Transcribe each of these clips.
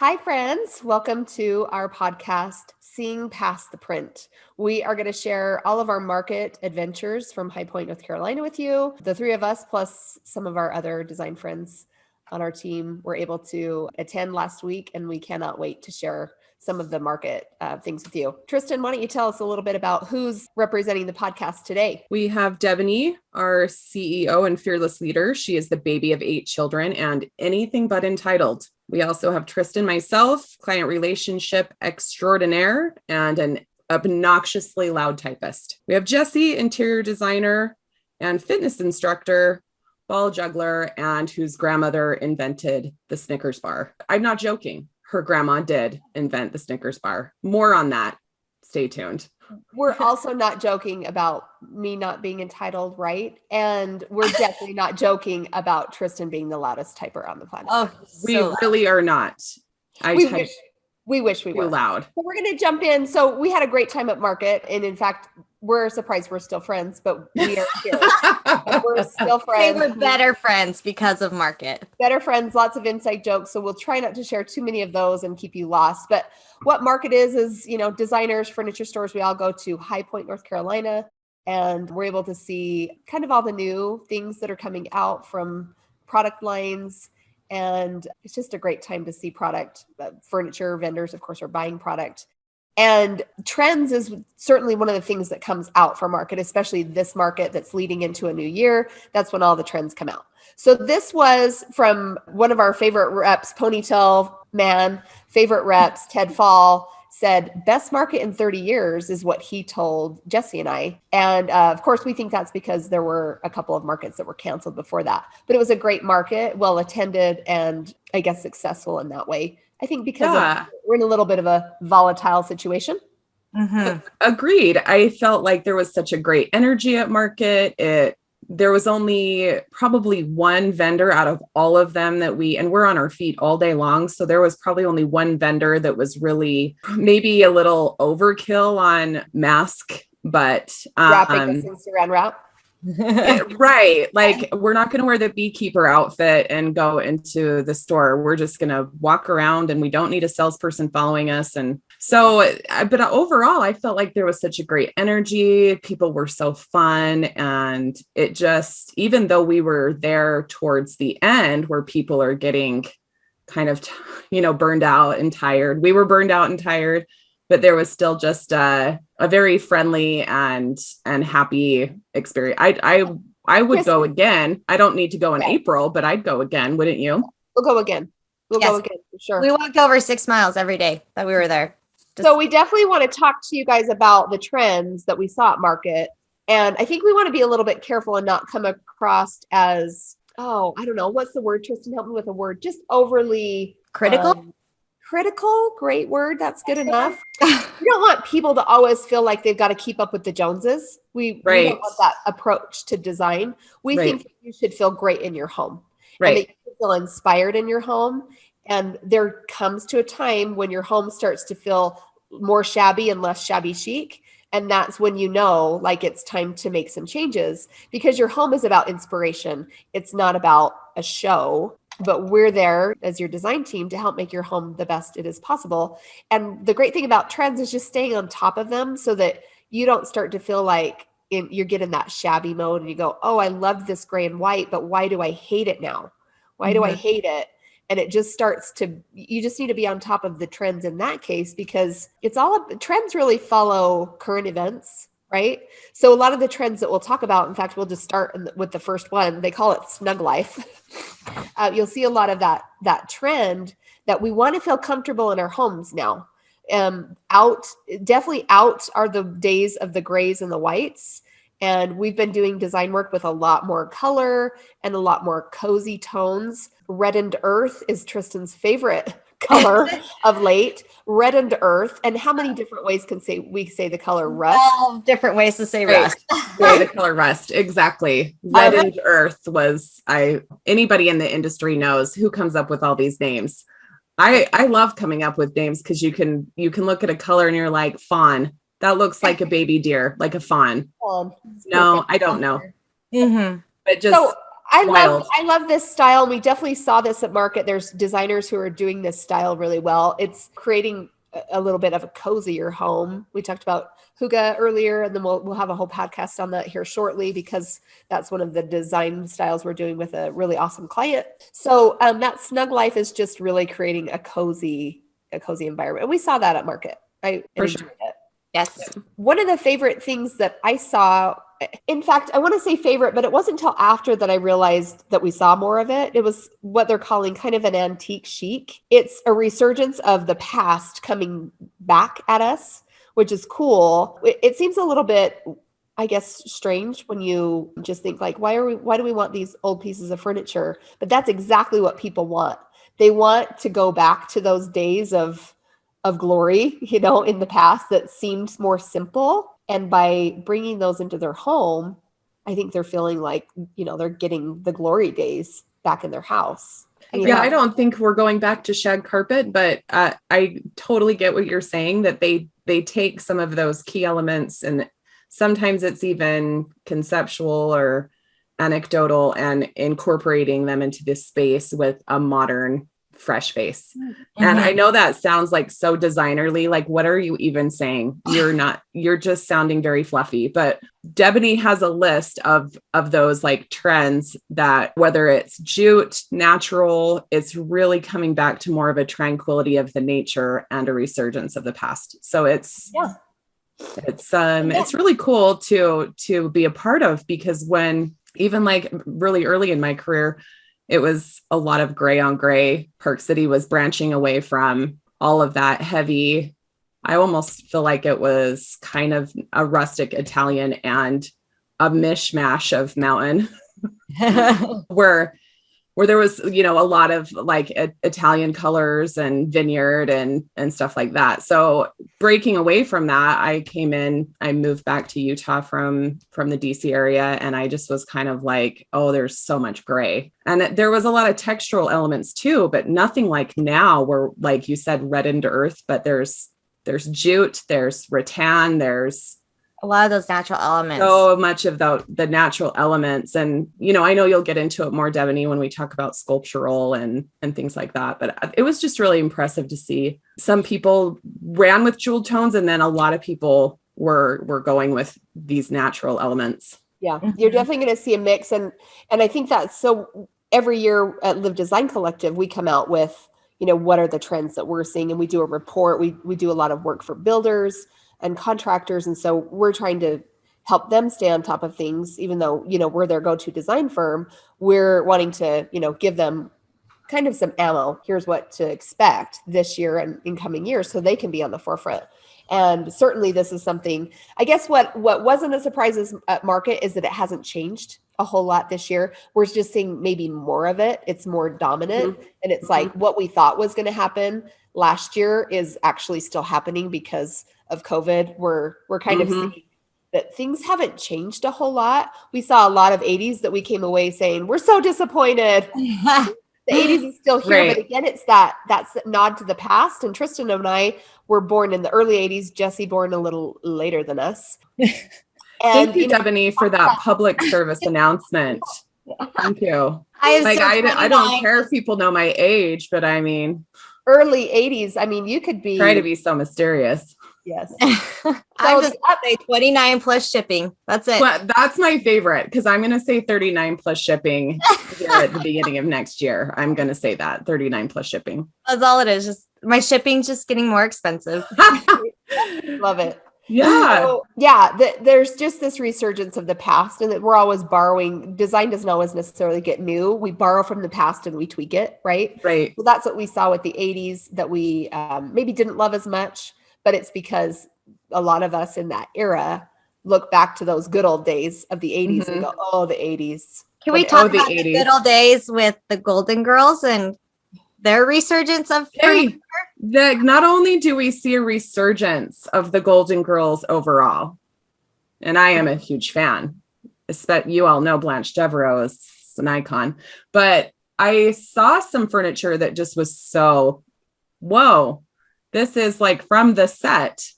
Hi, friends. Welcome to our podcast, Seeing Past the Print. We are going to share all of our market adventures from High Point, North Carolina with you. The three of us, plus some of our other design friends on our team, were able to attend last week, and we cannot wait to share some of the market things with you. Tristan, why don't you tell us a little bit about who's representing the podcast today? We have Devaney, our CEO and fearless leader. She is the baby of 8 children and anything but entitled. We also have Tristan, myself, client relationship extraordinaire and an obnoxiously loud typist. We have Jessie, interior designer and fitness instructor, ball juggler, and whose grandmother invented the Snickers bar. I'm not joking. Her grandma did invent the Snickers bar. More on that. Stay tuned. We're also not joking about me not being entitled, right? And we're definitely not joking about Tristan being the loudest typer on the planet. Oh, we really are not. We wish we were loud. So we're going to jump in. So we had a great time at market. And in fact, we're surprised we're still friends, but we are here. We're still friends. We're better friends because of market. Better friends, lots of inside jokes. So we'll try not to share too many of those and keep you lost. But what market is, designers, furniture stores, we all go to High Point, North Carolina, and we're able to see kind of all the new things that are coming out from product lines. And it's just a great time to see product. Furniture vendors, of course, are buying product. And trends is certainly one of the things that comes out for market, especially this market that's leading into a new year. That's when all the trends come out. So this was from one of our favorite reps, Ponytail Man, favorite reps, Ted Fall, said best market in 30 years is what he told Jessie and I. And of course, we think that's because there were a couple of markets that were canceled before that. But it was a great market, well attended, and I guess successful in that way. I think because we're in a little bit of a volatile situation. Mm-hmm. Agreed. I felt like there was such a great energy at market. There was only probably one vendor out of all of them and we're on our feet all day long. So there was probably only one vendor that was really maybe a little overkill on mask, but wrapping us in saran wrap. Right. Like we're not going to wear the beekeeper outfit and go into the store. We're just going to walk around and we don't need a salesperson following us. And so, but overall, I felt like there was such a great energy. People were so fun. And it just, even though we were there towards the end where people are getting kind of, burned out and tired, we were burned out and tired. But there was still just a very friendly and happy experience. I would go again. I don't need to go in April, but I'd go again. Wouldn't you? We'll go again. We'll go again for sure. We walked over 6 miles every day that we were there. So we definitely want to talk to you guys about the trends that we saw at market. And I think we want to be a little bit careful and not come across as, I don't know. What's the word? Tristan, help me with a word. Just overly critical. Critical, great word. That's good enough. We don't want people to always feel like they've got to keep up with the Joneses. We don't want that approach to design. We think that you should feel great in your home, and that you feel inspired in your home. And there comes to a time when your home starts to feel more shabby and less shabby chic. And that's when like it's time to make some changes, because your home is about inspiration. It's not about a show. But we're there as your design team to help make your home the best it is possible. And the great thing about trends is just staying on top of them so that you don't start to feel like you're getting that shabby mode and you go, I love this gray and white, but why do I hate it now? Why do I hate it? And it just you just need to be on top of the trends in that case, because trends really follow current events. Right. So a lot of the trends that we'll talk about, in fact, we'll just start with the first one. They call it snug life. You'll see a lot of that trend that we want to feel comfortable in our homes now. Definitely out are the days of the grays and the whites. And we've been doing design work with a lot more color and a lot more cozy tones. Reddened earth is Tristan's favorite color of late. Reddened earth. And how many different ways we say the color rust? 12 different ways to say rust. Say the color rust. Exactly. Reddened earth anybody in the industry knows who comes up with all these names. I love coming up with names because you can look at a color and you're like, fawn. That looks like a baby deer, like a fawn. No, I don't know. Mm-hmm. But just I love this style. We definitely saw this at market. There's designers who are doing this style really well. It's creating a little bit of a cozier home. We talked about Hygge earlier, and then we'll have a whole podcast on that here shortly, because that's one of the design styles we're doing with a really awesome client. So that snug life is just really creating a cozy environment. And we saw that at market. I enjoyed it. Yes. One of the favorite things that I saw, in fact, I want to say favorite, but it wasn't until after that I realized that we saw more of it. It was what they're calling kind of an antique chic. It's a resurgence of the past coming back at us, which is cool. It seems a little bit, I guess, strange when you just think like, why do we want these old pieces of furniture? But that's exactly what people want. They want to go back to those days of glory, in the past that seemed more simple. And by bringing those into their home, I think they're feeling like, they're getting the glory days back in their house. I don't think we're going back to shag carpet, but I totally get what you're saying, that they take some of those key elements, and sometimes it's even conceptual or anecdotal, and incorporating them into this space with a modern fresh face. Mm-hmm. And I know that sounds like so designerly, like, what are you even saying? You're just sounding very fluffy. But Debony has a list of those like trends that, whether it's jute, natural, it's really coming back to more of a tranquility of the nature and a resurgence of the past. So it's really cool to be a part of, because when even like really early in my career, it was a lot of gray on gray. Park City was branching away from all of that heavy. I almost feel like it was kind of a rustic Italian and a mishmash of mountain where there was, a lot of like Italian colors and vineyard and stuff like that. So breaking away from that, I moved back to Utah from the DC area. And I just was kind of like, oh, there's so much gray. And there was a lot of textural elements too, but nothing like now where, like you said, red into earth, but there's jute, there's rattan, there's a lot of those natural elements. So much of the natural elements. And, I know you'll get into it more, Debony, when we talk about sculptural and things like that. But it was just really impressive to see. Some people ran with jewel tones, and then a lot of people were going with these natural elements. Yeah, you're definitely going to see a mix. And I think that's so every year at Liv Design Collective, we come out with, what are the trends that we're seeing? And we do a report. We do a lot of work for builders and contractors. And so we're trying to help them stay on top of things, even though, we're their go-to design firm. We're wanting to, give them kind of some ammo. Here's what to expect this year and in coming years, so they can be on the forefront. And certainly this is something, I guess what wasn't a surprise at market is that it hasn't changed a whole lot this year. We're just seeing maybe more of it. It's more dominant. Mm-hmm. And it's like what we thought was going to happen last year is actually still happening because of COVID. We're kind of seeing that things haven't changed a whole lot. We saw a lot of 80s that we came away saying, we're so disappointed. The 80s is still here, right. But again, it's that's nod to the past. And Tristan and I were born in the early 80s, Jesse born a little later than us. Thank you, Debony, for that public service announcement. Thank you. I don't care if people know my age, but I mean, early 80s. I mean, you could be try to be so mysterious. Yes. I'm just up to 29 plus shipping. That's it. Well, that's my favorite, because I'm going to say 39 plus shipping at the beginning of next year. I'm going to say that 39 plus shipping. That's all it is. Just my shipping's just getting more expensive. Love it. Yeah. So, there's just this resurgence of the past, and that we're always borrowing. Design doesn't always necessarily get new. We borrow from the past and we tweak it. Right. Right. So that's what we saw with the 80s that we maybe didn't love as much. But it's because a lot of us in that era look back to those good old days of the 80s and go, oh, the 80s. Can we talk about the good old days with the Golden Girls and their resurgence of not only do we see a resurgence of the Golden Girls overall, and I am a huge fan, you all know Blanche Devereaux is an icon, but I saw some furniture that just was so, whoa. This is like from the set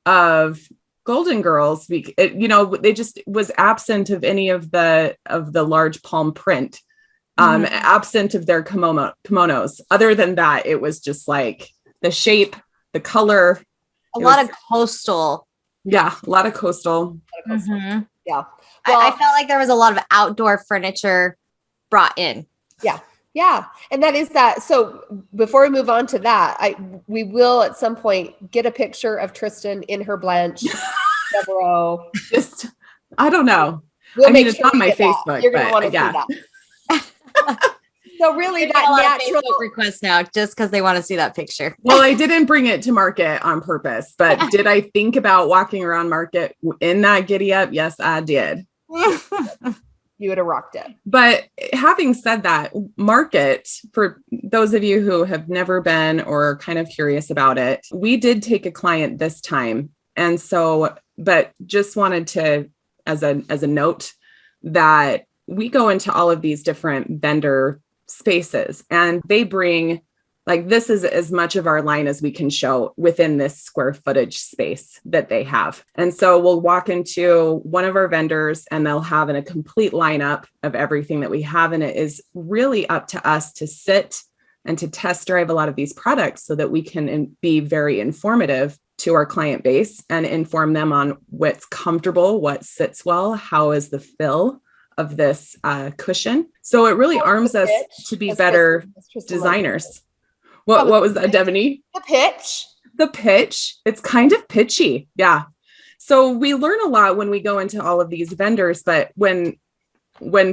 of Golden Girls, they just was absent of any of the large palm print, absent of their kimonos. Other than that, it was just like the shape, the color. A lot of coastal. Yeah, a lot of coastal. Yeah. Well, I felt like there was a lot of outdoor furniture brought in. Yeah. Yeah. And that is that. So before we move on to that, we will at some point get a picture of Tristan in her Blanche Devereaux. Just, I don't know. It's on my Facebook. You're going to want to see that. So really that natural request now, just because they want to see that picture. Well, I didn't bring it to market on purpose, but did I think about walking around market in that giddy up? Yes, I did. You would have rocked it. But having said that, market, for those of you who have never been or kind of curious about it, we did take a client this time. And so, but just wanted to, as a note, that we go into all of these different vendor spaces and they bring, like, this is as much of our line as we can show within this square footage space that they have. And so we'll walk into one of our vendors and they'll have a complete lineup of everything that we have. And it is really up to us to sit and to test drive a lot of these products so that we can be very informative to our client base and inform them on what's comfortable, what sits well, how is the fill of this cushion. So it really arms us to be better designers. What was that, Devaney? The pitch. It's kind of pitchy. Yeah. So we learn a lot when we go into all of these vendors, but when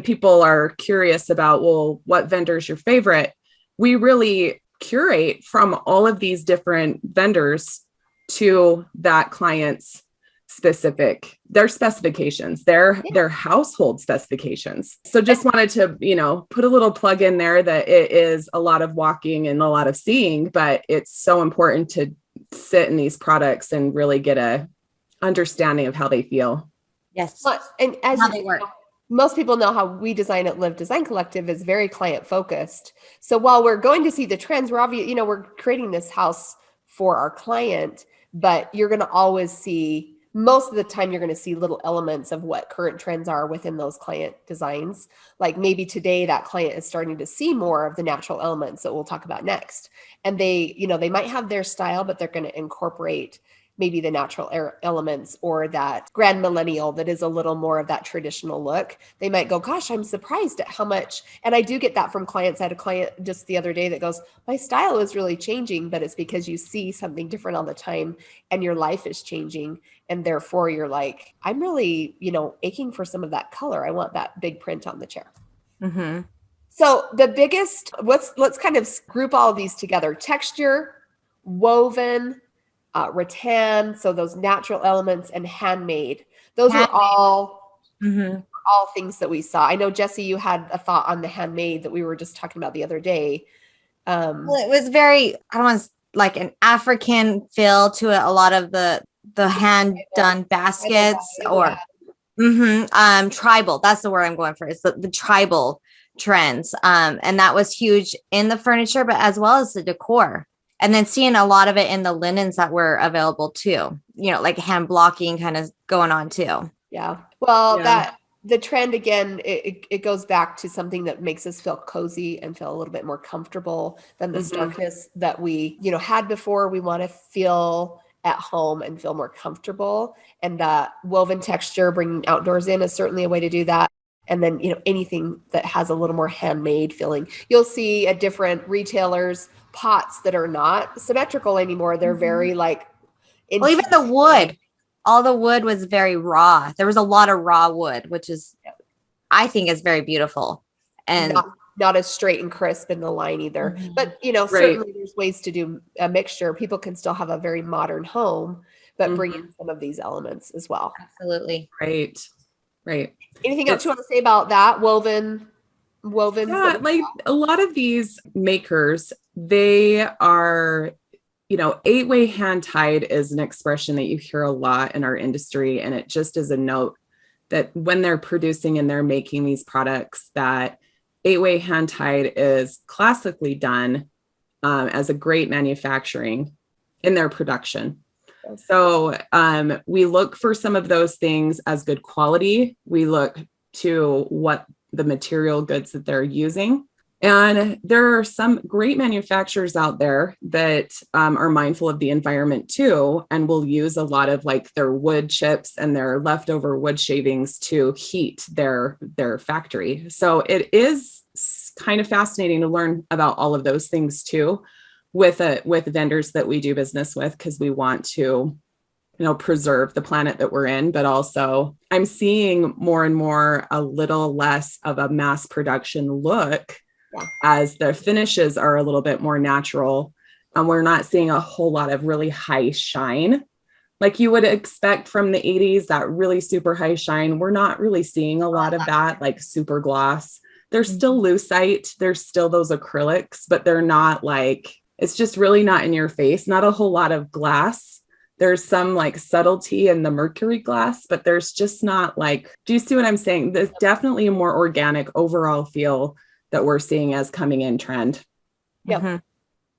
people are curious about, well, what vendor's your favorite, we really curate from all of these different vendors to that client's their specifications, their household specifications. So just wanted to, put a little plug in there that it is a lot of walking and a lot of seeing, but it's so important to sit in these products and really get a understanding of how they feel. Yes. And as how they work. Most people know how we design at Liv Design Collective is very client focused. So while we're going to see the trends, we're creating this house for our client, but you're going to always see, most of the time, you're going to see little elements of what current trends are within those client designs. Like maybe today that client is starting to see more of the natural elements that we'll talk about next. And they might have their style, but they're going to incorporate maybe the natural elements or that grand millennial that is a little more of that traditional look. They might go, gosh, I'm surprised at how much. And I do get that from clients. I had a client just the other day that goes, my style is really changing, but it's because you see something different all the time and your life is changing. And therefore you're like, I'm really, aching for some of that color. I want that big print on the chair. Mm-hmm. So the biggest, let's kind of group all of these together. Texture, woven, rattan, so those natural elements, and handmade. Those are all things that we saw. I know, Jesse, you had a thought on the handmade that we were just talking about the other day. Well, it was very, I don't want like an African feel to it. A lot of the hand done baskets or tribal. That's the word I'm going for. It's the tribal trends. And that was huge in the furniture, but as well as the decor. And then seeing a lot of it in the linens that were available too, like hand blocking kind of going on too. Yeah. Well, that the trend again, it goes back to something that makes us feel cozy and feel a little bit more comfortable than the starkness that we, had before. We want to feel at home and feel more comfortable. And that woven texture, bringing outdoors in, is certainly a way to do that. And then, anything that has a little more handmade feeling. You'll see at different retailers pots that are not symmetrical anymore. They're very even the wood. All the wood was very raw. There was a lot of raw wood, which is, I think, is very beautiful. And not as straight and crisp in the line either. But, certainly there's ways to do a mixture. People can still have a very modern home, but bring in some of these elements as well. Absolutely. Right. Anything else you want to say about that? Woven? Yeah, like a lot of these makers, they are, 8-way hand tied is an expression that you hear a lot in our industry. And it just is a note that when they're producing and they're making these products, that 8-way hand tied is classically done as a great manufacturing in their production. So we look for some of those things as good quality. We look to what the material goods that they're using. And there are some great manufacturers out there that are mindful of the environment too, and will use a lot of like their wood chips and their leftover wood shavings to heat their factory. So it is kind of fascinating to learn about all of those things too, with vendors that we do business with, because we want to preserve the planet that we're in, but also I'm seeing more and more a little less of a mass production look as the finishes are a little bit more natural. And we're not seeing a whole lot of really high shine like you would expect from the 80s, that really super high shine. We're not really seeing a lot of that, like super gloss. There's still lucite, there's still those acrylics, but they're not like, it's just really not in your face. Not a whole lot of glass. There's some like subtlety in the mercury glass, but there's just not like, do you see what I'm saying? There's definitely a more organic overall feel that we're seeing as coming in trend. Yep.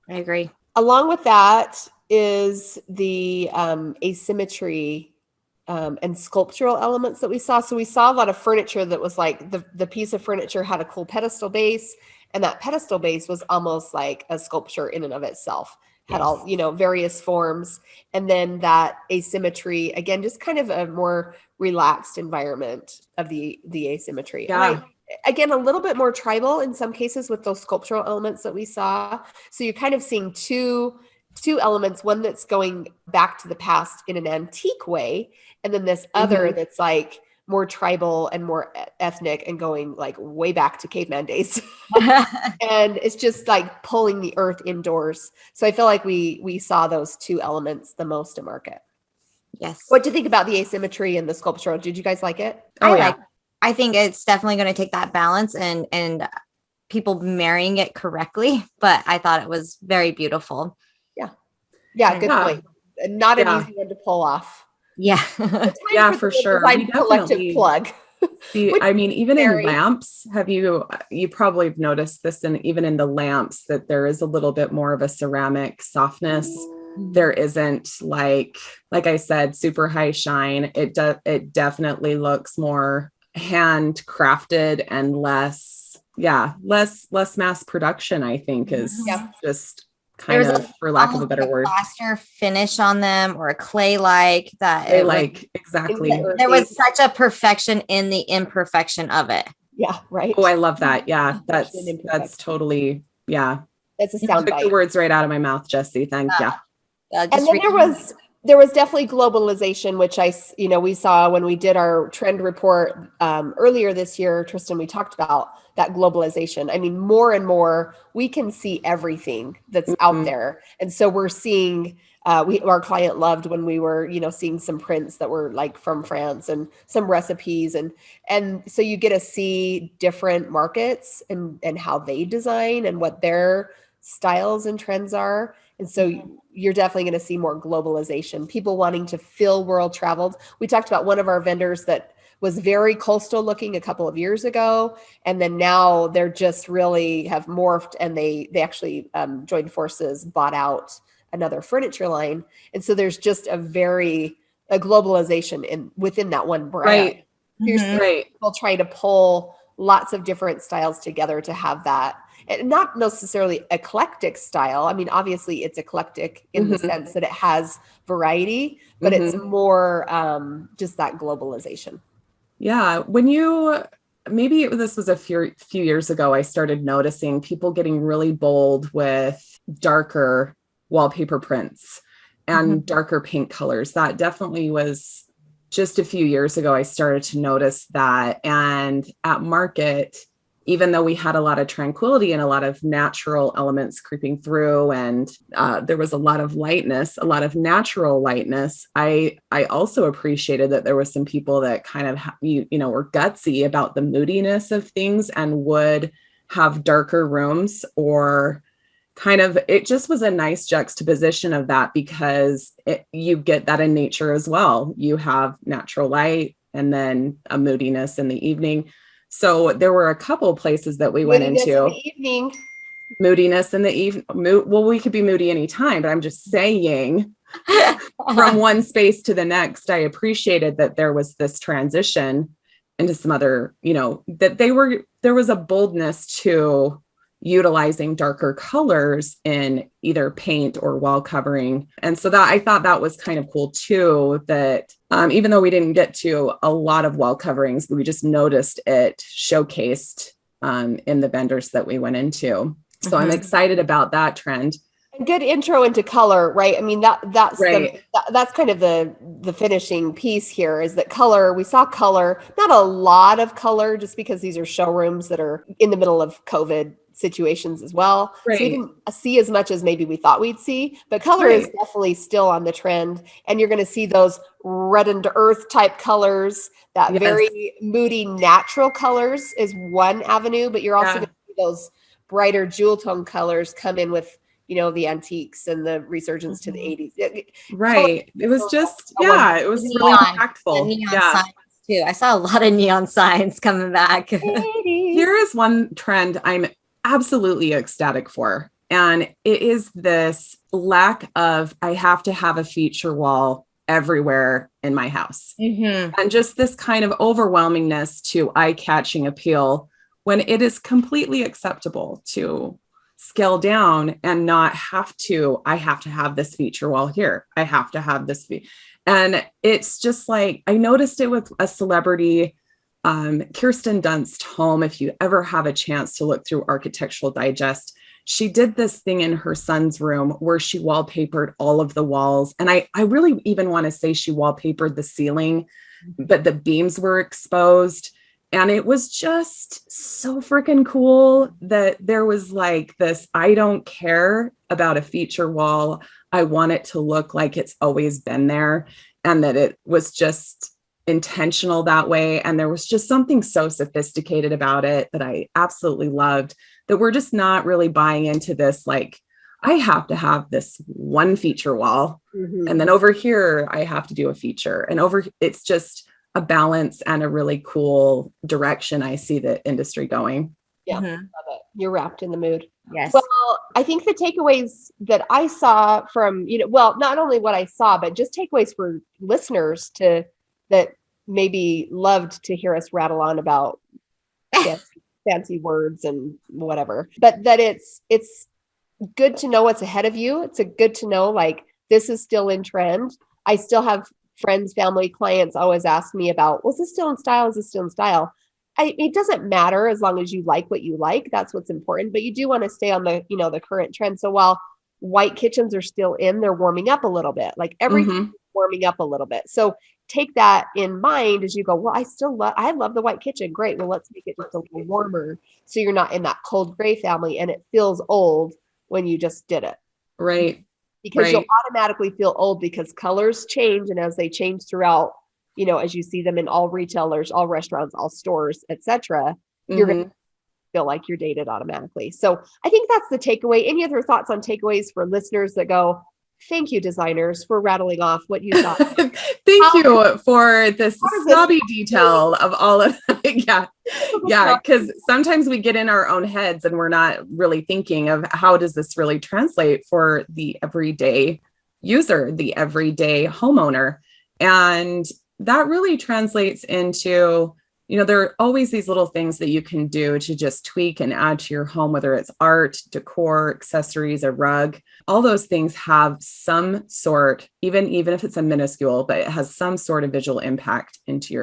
I agree. Along with that is the asymmetry and sculptural elements that we saw. So we saw a lot of furniture that was like the piece of furniture had a cool pedestal base, and that pedestal base was almost like a sculpture in and of itself. Had all, various forms. And then that asymmetry, again, just kind of a more relaxed environment of the asymmetry. Yeah. Again, a little bit more tribal in some cases with those sculptural elements that we saw. So you're kind of seeing two elements, one that's going back to the past in an antique way, and then this other that's like more tribal and more ethnic and going like way back to caveman days. And it's just like pulling the earth indoors. So I feel like we saw those two elements the most at market. Yes. What do you think about the asymmetry and the sculptural? Did you guys like it? I think it's definitely going to take that balance and people marrying it correctly, but I thought it was very beautiful. Yeah, good point. Not an easy one to pull off. Yeah. Yeah, for sure. Collective plug. See, I mean, even in lamps, you probably have noticed this, and even in the lamps, that there is a little bit more of a ceramic softness. There isn't like I said, super high shine. It definitely looks more handcrafted and less mass production, I think, is just kind of, for lack of a better word, plaster finish on them, or a clay that exactly. There was such a perfection in the imperfection of it. Yeah, right. Oh, I love that. Yeah, that's totally, that's a sound bite. bite. The words right out of my mouth, Jesse. Thank you. And then there was definitely globalization, which we saw when we did our trend report earlier this year. Tristan, we talked about that globalization. I mean, more and more we can see everything that's out there. And so we're seeing, our client loved when we were, seeing some prints that were like from France and some recipes. And so you get to see different markets and how they design and what their styles and trends are. And so you're definitely going to see more globalization, people wanting to feel world traveled. We talked about one of our vendors that was very coastal looking a couple of years ago. And then now they're just really have morphed, and they actually joined forces, bought out another furniture line. And so there's just a globalization within that one brand. Right. People trying to pull lots of different styles together to have that. And not necessarily eclectic style. I mean, obviously it's eclectic in the sense that it has variety, but it's more just that globalization. Yeah. Maybe this was a few years ago, I started noticing people getting really bold with darker wallpaper prints and darker paint colors. That definitely was just a few years ago. I started to notice that. And at market, even though we had a lot of tranquility and a lot of natural elements creeping through, and there was a lot of lightness, a lot of natural lightness, I also appreciated that there was some people that kind of, were gutsy about the moodiness of things and would have darker rooms, or kind of, it just was a nice juxtaposition of that, because you get that in nature as well. You have natural light and then a moodiness in the evening. So there were a couple places that we went into. Moodiness in the evening. Well, we could be moody anytime, but I'm just saying from one space to the next, I appreciated that there was this transition into some other, that there was a boldness to utilizing darker colors in either paint or wall covering. And so that I thought that was kind of cool too, that even though we didn't get to a lot of wall coverings, we just noticed it showcased in the vendors that we went into. So I'm excited about that trend. Good intro into color, right? I mean, that's right. That's kind of the finishing piece here, is that color. We saw color, not a lot of color, just because these are showrooms that are in the middle of COVID situations as well. Right. So we didn't see as much as maybe we thought we'd see, but color is definitely still on the trend. And you're going to see those reddened earth type colors, that very moody natural colors is one avenue, but you're also going to see those brighter jewel tone colors come in with, the antiques and the resurgence to the 80s. Right. It was just, it was really impactful. Neon signs too. I saw a lot of neon signs coming back. Here is one trend I'm absolutely ecstatic for. And it is this lack of, I have to have a feature wall everywhere in my house. And just this kind of overwhelmingness to eye-catching appeal, when it is completely acceptable to scale down and not I have to have this feature wall here. I have to have this. And it's just like, I noticed it with a celebrity, Kirsten Dunst home. If you ever have a chance to look through Architectural Digest, she did this thing in her son's room where she wallpapered all of the walls. And I really even want to say she wallpapered the ceiling, but the beams were exposed. And it was just so freaking cool that there was like this, I don't care about a feature wall. I want it to look like it's always been there, and that it was just intentional that way. And there was just something so sophisticated about it that I absolutely loved, that we're just not really buying into this, like, I have to have this one feature wall. And then over here, I have to do a feature. And it's just a balance and a really cool direction I see the industry going. Yeah, love it. You're wrapped in the mood. Yes. Well, I think the takeaways that I saw from, not only what I saw, but just takeaways for listeners that maybe loved to hear us rattle on about fancy words and whatever, but that it's good to know what's ahead of you. It's good to know, like, this is still in trend. I still have friends, family, clients always ask me about, is this still in style? Is this still in style? It doesn't matter as long as you like what you like. That's what's important. But you do want to stay on the, the current trend. So while white kitchens are still in, they're warming up a little bit. Like everything's warming up a little bit. So take that in mind as you go, well, I love the white kitchen. Great. Well, let's make it just a little warmer, so you're not in that cold gray family and it feels old when you just did it. Right. Because you'll automatically feel old, because colors change. And as they change throughout, as you see them in all retailers, all restaurants, all stores, etc., you're going to feel like you're dated automatically. So I think that's the takeaway. Any other thoughts on takeaways for listeners that go, thank you, designers, for rattling off what you thought. Thank you for this snobby detail of all of it. Yeah. Because sometimes we get in our own heads and we're not really thinking of how does this really translate for the everyday user, the everyday homeowner. And that really translates into, there are always these little things that you can do to just tweak and add to your home, whether it's art, decor, accessories, a rug. All those things have some sort, even if it's a minuscule, but it has some sort of visual impact into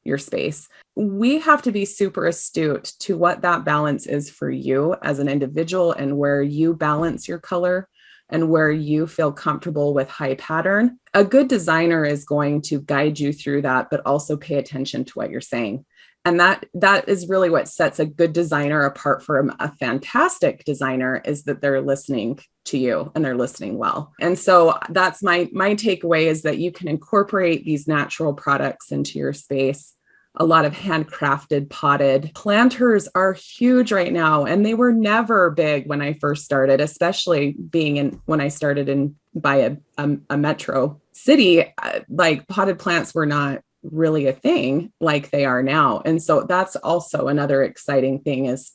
your space. We have to be super astute to what that balance is for you as an individual, and where you balance your color and where you feel comfortable with high pattern. A good designer is going to guide you through that, but also pay attention to what you're saying. And that is really what sets a good designer apart from a fantastic designer, is that they're listening to you and they're listening well. And so that's my takeaway, is that you can incorporate these natural products into your space. A lot of handcrafted potted planters are huge right now. And they were never big when I first started, especially when I started by a metro city, like potted plants were not really a thing like they are now. And so that's also another exciting thing, is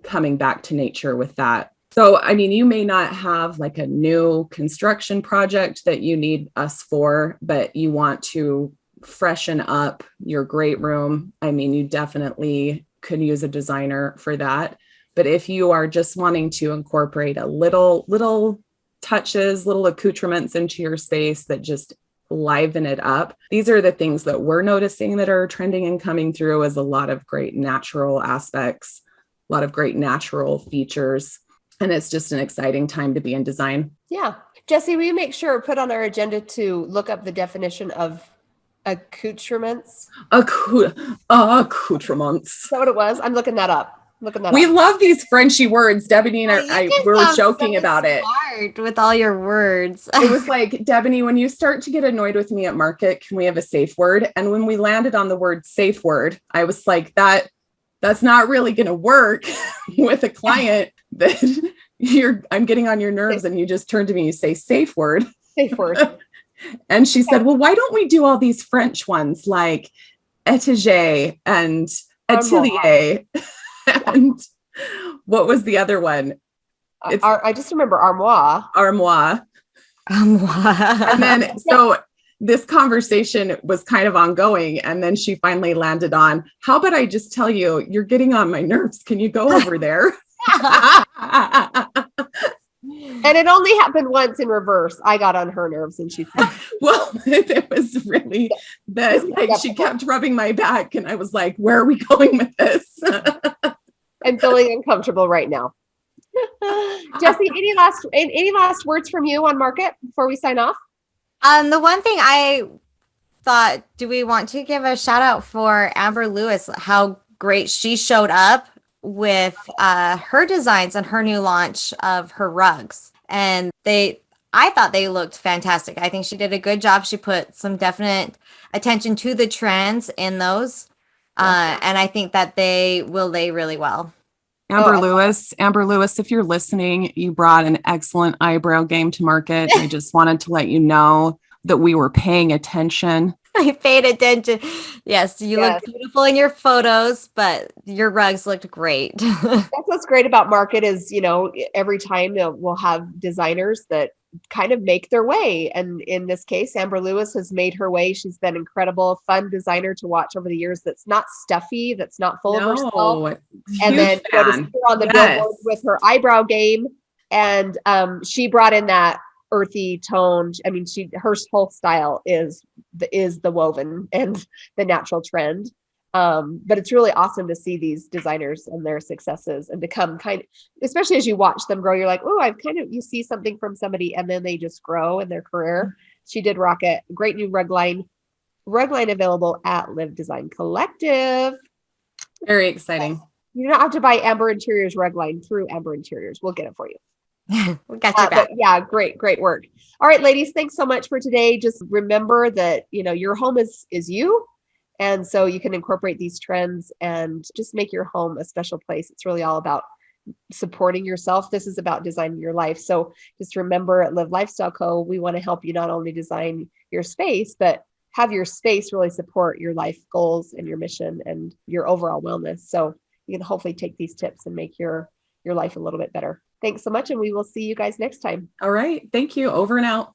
coming back to nature with that. So, I mean, you may not have like a new construction project that you need us for, but you want to freshen up your great room. I mean, you definitely could use a designer for that. But if you are just wanting to incorporate a little touches, little accoutrements into your space that just liven it up, these are the things that we're noticing that are trending and coming through as a lot of great natural aspects, a lot of great natural features. And it's just an exciting time to be in design. Yeah. Jesse, will you make sure put on our agenda to look up the definition of accoutrements? Accoutrements. Is that what it was? I'm looking that up. We love these Frenchy words. Debbie and I were joking about it. With all your words. It was like, Debony, when you start to get annoyed with me at market, can we have a safe word? And when we landed on the word safe word, I was like, that's not really going to work with a client that I'm getting on your nerves and you just turn to me and you say safe word. Safe word. And she said, well, why don't we do all these French ones like étagé and atelier? And what was the other one? I just remember armoire. And then, so this conversation was kind of ongoing. And then she finally landed on, how about I just tell you, you're getting on my nerves. Can you go over there? And it only happened once in reverse. I got on her nerves and she said, well, it was really that like she kept rubbing my back and I was like, where are we going with this? I'm feeling uncomfortable right now. Jesse, any last words from you on market before we sign off? The one thing I thought, do we want to give a shout out for Amber Lewis, how great she showed up with her designs and her new launch of her rugs. And I thought they looked fantastic. I think she did a good job. She put some definite attention to the trends in those. And I think that they will lay really well. Amber Lewis, if you're listening, you brought an excellent eyebrow game to market. I just wanted to let you know that we were paying attention. I paid attention. Yes, you look beautiful in your photos, but your rugs looked great. That's what's great about market is, every time we'll have designers that kind of make their way. And in this case, Amber Lewis has made her way. She's been incredible, fun designer to watch over the years. That's not stuffy. That's not full of herself. And then to see her on the billboard with her eyebrow game. And she brought in that earthy tone. I mean, her whole style is the woven and the natural trend. But it's really awesome to see these designers and their successes and to come especially as you watch them grow, you're like, oh, you see something from somebody and then they just grow in their career. She did rock it. Great new rug line available at Liv Design Collective. Very exciting. You don't have to buy Amber Interiors rug line through Amber Interiors. We'll get it for you. We got your back. Yeah, great work. All right, ladies, thanks so much for today. Just remember that, your home is you. And so you can incorporate these trends and just make your home a special place. It's really all about supporting yourself. This is about designing your life. So just remember at Liv Lifestyle Co., we want to help you not only design your space, but have your space really support your life goals and your mission and your overall wellness. So you can hopefully take these tips and make your life a little bit better. Thanks so much. And we will see you guys next time. All right. Thank you. Over and out.